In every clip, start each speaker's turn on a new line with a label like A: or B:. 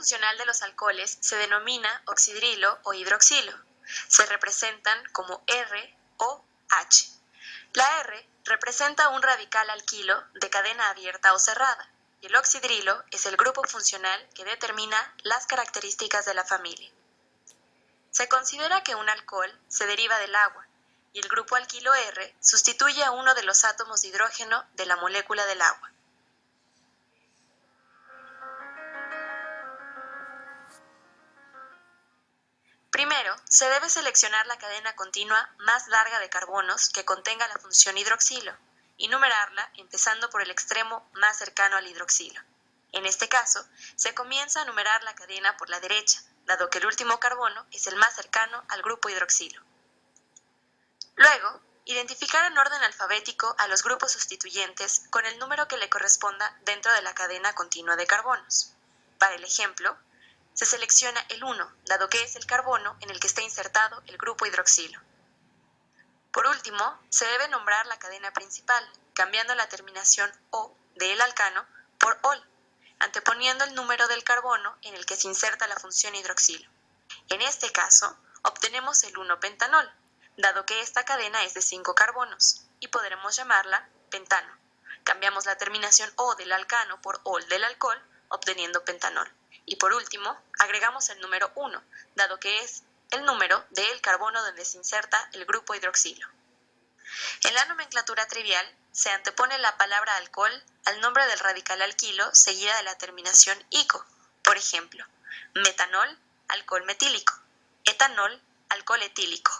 A: funcional de los alcoholes se denomina oxidrilo o hidroxilo. Se representan como R o H. La R representa un radical alquilo de cadena abierta o cerrada, y el oxidrilo es el grupo funcional que determina las características de la familia. Se considera que un alcohol se deriva del agua, y el grupo alquilo R sustituye a uno de los átomos de hidrógeno de la molécula del agua. Primero, se debe seleccionar la cadena continua más larga de carbonos que contenga la función hidroxilo y numerarla empezando por el extremo más cercano al hidroxilo. En este caso, se comienza a numerar la cadena por la derecha, dado que el último carbono es el más cercano al grupo hidroxilo. Luego, identificar en orden alfabético a los grupos sustituyentes con el número que le corresponda dentro de la cadena continua de carbonos. Para el ejemplo, se selecciona el 1, dado que es el carbono en el que está insertado el grupo hidroxilo. Por último, se debe nombrar la cadena principal, cambiando la terminación O de el alcano por ol, anteponiendo el número del carbono en el que se inserta la función hidroxilo. En este caso, obtenemos el 1-pentanol, dado que esta cadena es de 5 carbonos, y podremos llamarla pentano. Cambiamos la terminación O del alcano por ol del alcohol, obteniendo pentanol. Y por último, agregamos el número 1, dado que es el número del carbono donde se inserta el grupo hidroxilo. En la nomenclatura trivial, se antepone la palabra alcohol al nombre del radical alquilo seguida de la terminación ico. Por ejemplo, metanol, alcohol metílico; etanol, alcohol etílico;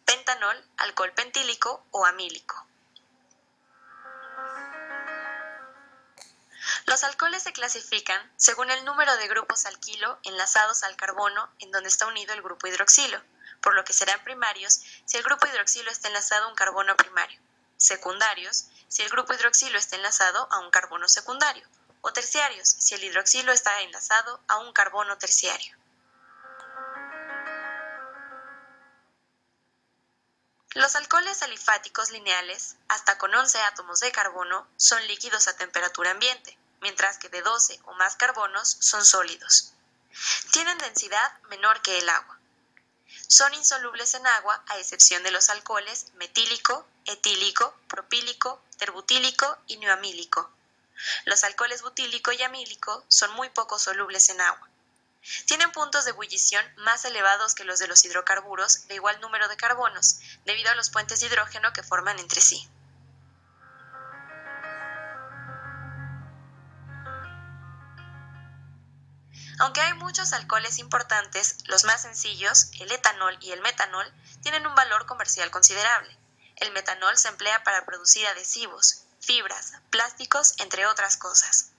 A: pentanol, alcohol pentílico o amílico. Los alcoholes se clasifican según el número de grupos alquilo enlazados al carbono en donde está unido el grupo hidroxilo, por lo que serán primarios si el grupo hidroxilo está enlazado a un carbono primario, secundarios si el grupo hidroxilo está enlazado a un carbono secundario, o terciarios si el hidroxilo está enlazado a un carbono terciario. Los alcoholes alifáticos lineales, hasta con 11 átomos de carbono, son líquidos a temperatura ambiente, mientras que de 12 o más carbonos son sólidos. Tienen densidad menor que el agua. Son insolubles en agua a excepción de los alcoholes metílico, etílico, propílico, terbutílico y neoamílico. Los alcoholes butílico y amílico son muy poco solubles en agua. Tienen puntos de ebullición más elevados que los de los hidrocarburos de igual número de carbonos, debido a los puentes de hidrógeno que forman entre sí. Aunque hay muchos alcoholes importantes, los más sencillos, el etanol y el metanol, tienen un valor comercial considerable. El metanol se emplea para producir adhesivos, fibras, plásticos, entre otras cosas.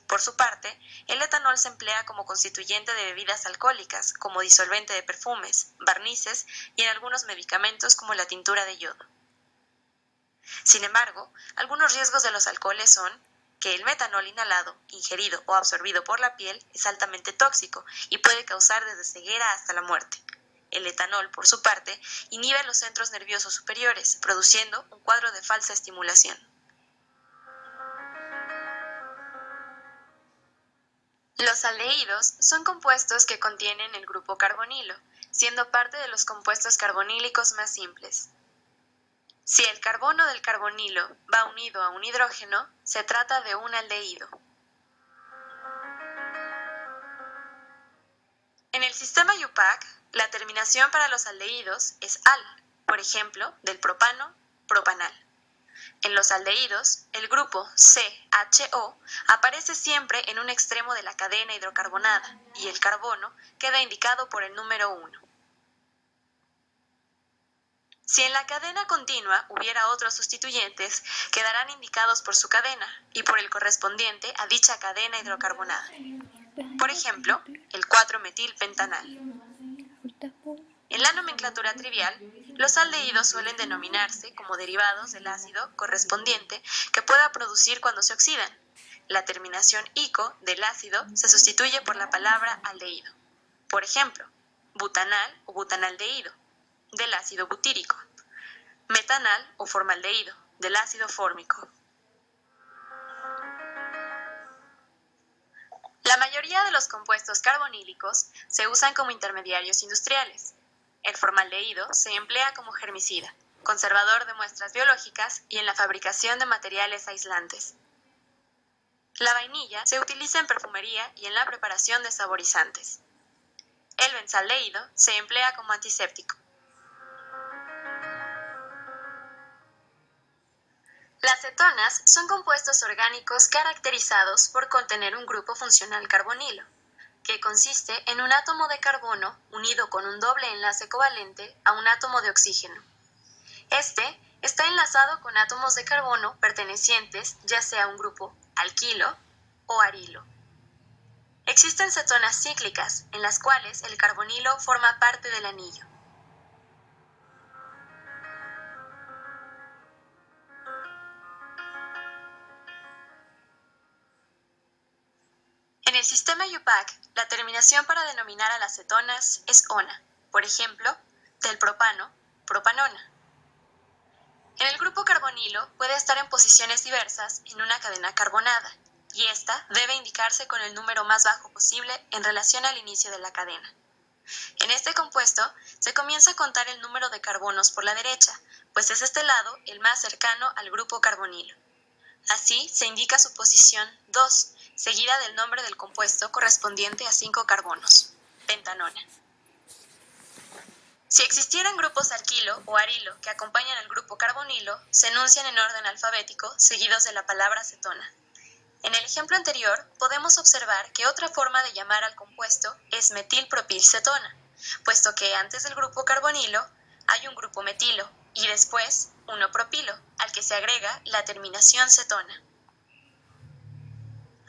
A: Por su parte, el etanol se emplea como constituyente de bebidas alcohólicas, como disolvente de perfumes, barnices y en algunos medicamentos como la tintura de yodo. Sin embargo, algunos riesgos de los alcoholes son que el metanol inhalado, ingerido o absorbido por la piel es altamente tóxico y puede causar desde ceguera hasta la muerte. El etanol, por su parte, inhibe los centros nerviosos superiores, produciendo un cuadro de falsa estimulación. Los aldehídos son compuestos que contienen el grupo carbonilo, siendo parte de los compuestos carbonílicos más simples. Si el carbono del carbonilo va unido a un hidrógeno, se trata de un aldehído. En el sistema IUPAC, la terminación para los aldehídos es al, por ejemplo, del propano, propanal. En los aldehídos, el grupo CHO aparece siempre en un extremo de la cadena hidrocarbonada y el carbono queda indicado por el número 1. Si en la cadena continua hubiera otros sustituyentes, quedarán indicados por su cadena y por el correspondiente a dicha cadena hidrocarbonada. Por ejemplo, el 4-metilpentanal. En la nomenclatura trivial, los aldehídos suelen denominarse como derivados del ácido correspondiente que pueda producir cuando se oxidan. La terminación ico del ácido se sustituye por la palabra aldehído. Por ejemplo, butanal o butanaldehído, del ácido butírico; metanal o formaldehído, del ácido fórmico. La La mayoría de los compuestos carbonílicos se usan como intermediarios industriales. El formaldehído se emplea como germicida, conservador de muestras biológicas y en la fabricación de materiales aislantes. La vainilla se utiliza en perfumería y en la preparación de saborizantes. El benzaldehído se emplea como antiséptico. Las cetonas son compuestos orgánicos caracterizados por contener un grupo funcional carbonilo, que consiste en un átomo de carbono unido con un doble enlace covalente a un átomo de oxígeno. Este está enlazado con átomos de carbono pertenecientes ya sea a un grupo alquilo o arilo. Existen cetonas cíclicas, en las cuales el carbonilo forma parte del anillo. En el sistema IUPAC, la terminación para denominar a las cetonas es ona, por ejemplo, del propano, propanona. En el grupo carbonilo puede estar en posiciones diversas en una cadena carbonada, y esta debe indicarse con el número más bajo posible en relación al inicio de la cadena. En este compuesto se comienza a contar el número de carbonos por la derecha, pues es este lado el más cercano al grupo carbonilo. Así se indica su posición 2, seguida del nombre del compuesto correspondiente a 5 carbonos, pentanona. Si existieran grupos alquilo o arilo que acompañan al grupo carbonilo, se enuncian en orden alfabético, seguidos de la palabra cetona. En el ejemplo anterior, podemos observar que otra forma de llamar al compuesto es metilpropilcetona, puesto que antes del grupo carbonilo hay un grupo metilo y después uno propilo, al que se agrega la terminación cetona.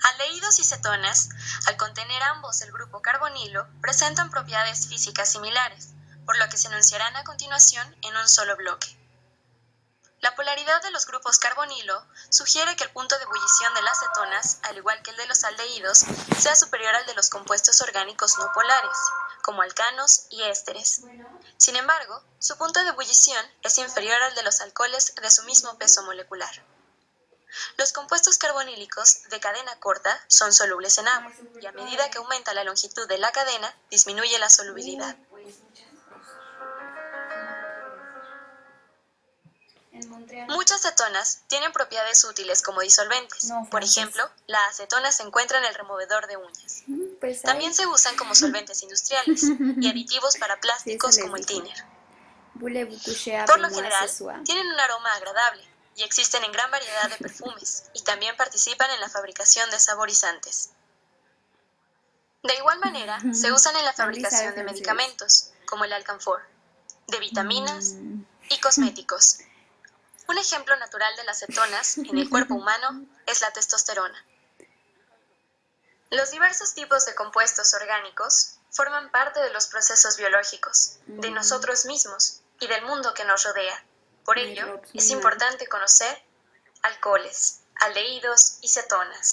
A: Aldehídos y cetonas, al contener ambos el grupo carbonilo, presentan propiedades físicas similares, por lo que se enunciarán a continuación en un solo bloque. La polaridad de los grupos carbonilo sugiere que el punto de ebullición de las cetonas, al igual que el de los aldehídos, sea superior al de los compuestos orgánicos no polares, como alcanos y ésteres. Sin embargo, su punto de ebullición es inferior al de los alcoholes de su mismo peso molecular. Los compuestos carbonílicos de cadena corta son solubles en agua, y a medida que aumenta la longitud de la cadena, disminuye la solubilidad. Muchas cetonas tienen propiedades útiles como disolventes. Por ejemplo, la acetona se encuentra en el removedor de uñas. También se usan como solventes industriales y aditivos para plásticos como el thinner. Por lo general, tienen un aroma agradable y existen en gran variedad de perfumes y también participan en la fabricación de saborizantes. De igual manera, se usan en la fabricación de medicamentos, como el alcanfor, de vitaminas y cosméticos. Un ejemplo natural de las cetonas en el cuerpo humano es la testosterona. Los diversos tipos de compuestos orgánicos forman parte de los procesos biológicos, de nosotros mismos y del mundo que nos rodea. Por ello, es importante conocer alcoholes, aldehídos y cetonas.